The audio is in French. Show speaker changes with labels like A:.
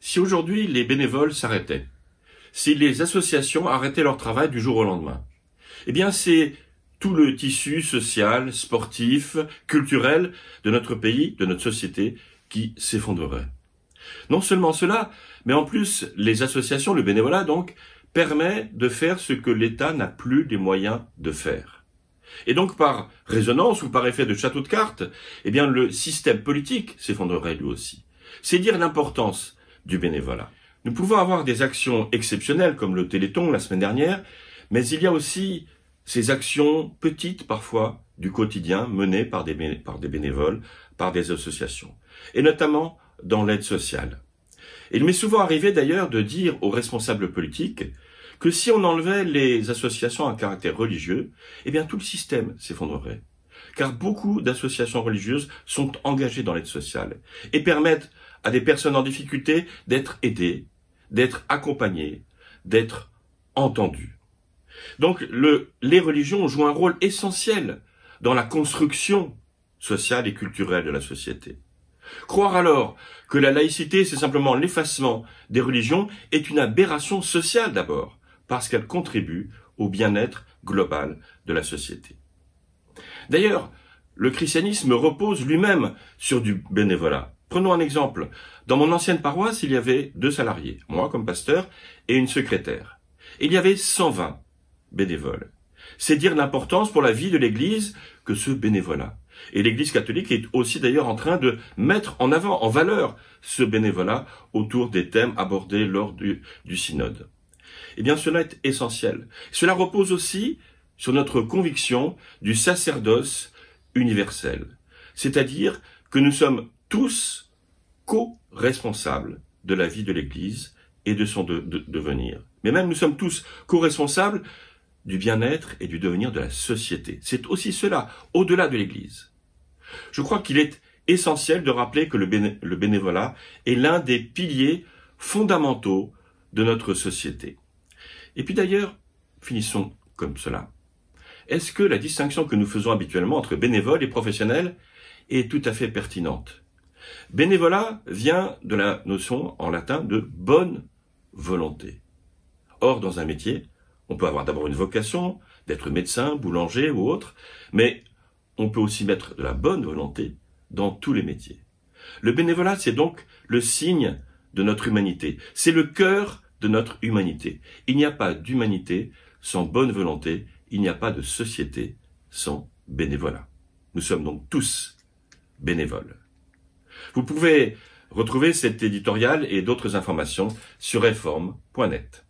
A: Si aujourd'hui les bénévoles s'arrêtaient, si les associations arrêtaient leur travail du jour au lendemain, eh bien c'est tout le tissu social, sportif, culturel de notre pays, de notre société qui s'effondrerait. Non seulement cela, mais en plus les associations, le bénévolat donc, permet de faire ce que l'État n'a plus les moyens de faire. Et donc par résonance ou par effet de château de cartes, eh bien le système politique s'effondrerait lui aussi. C'est dire l'importance du bénévolat. Nous pouvons avoir des actions exceptionnelles comme le Téléthon la semaine dernière, mais il y a aussi ces actions petites parfois du quotidien menées par des bénévoles, par des associations, et notamment dans l'aide sociale. Il m'est souvent arrivé d'ailleurs de dire aux responsables politiques que si on enlevait les associations à caractère religieux, eh bien tout le système s'effondrerait. Car beaucoup d'associations religieuses sont engagées dans l'aide sociale et permettent à des personnes en difficulté d'être aidées, d'être accompagnées, d'être entendues. Donc les religions jouent un rôle essentiel dans la construction sociale et culturelle de la société. Croire alors que la laïcité, c'est simplement l'effacement des religions, est une aberration sociale d'abord, parce qu'elle contribue au bien-être global de la société. D'ailleurs, le christianisme repose lui-même sur du bénévolat. Prenons un exemple. Dans mon ancienne paroisse, il y avait 2 salariés, moi comme pasteur, et une secrétaire. Il y avait 120 bénévoles. C'est dire l'importance pour la vie de l'Église que ce bénévolat. Et l'Église catholique est aussi d'ailleurs en train de mettre en avant, en valeur, ce bénévolat autour des thèmes abordés lors du synode. Eh bien, cela est essentiel. Cela repose aussi sur notre conviction du sacerdoce universel. C'est-à-dire que nous sommes tous co-responsables de la vie de l'Église et de son devenir. Mais même nous sommes tous co-responsables du bien-être et du devenir de la société. C'est aussi cela, au-delà de l'Église. Je crois qu'il est essentiel de rappeler que le bénévolat est l'un des piliers fondamentaux de notre société. Et puis d'ailleurs, finissons comme cela. Est-ce que la distinction que nous faisons habituellement entre bénévoles et professionnels est tout à fait pertinente? Bénévolat vient de la notion en latin de bonne volonté. Or, dans un métier, on peut avoir d'abord une vocation, d'être médecin, boulanger ou autre, mais on peut aussi mettre de la bonne volonté dans tous les métiers. Le bénévolat, c'est donc le signe de notre humanité. C'est le cœur de notre humanité. Il n'y a pas d'humanité sans bonne volonté, il n'y a pas de société sans bénévolat. Nous sommes donc tous bénévoles. Vous pouvez retrouver cet éditorial et d'autres informations sur reform.net.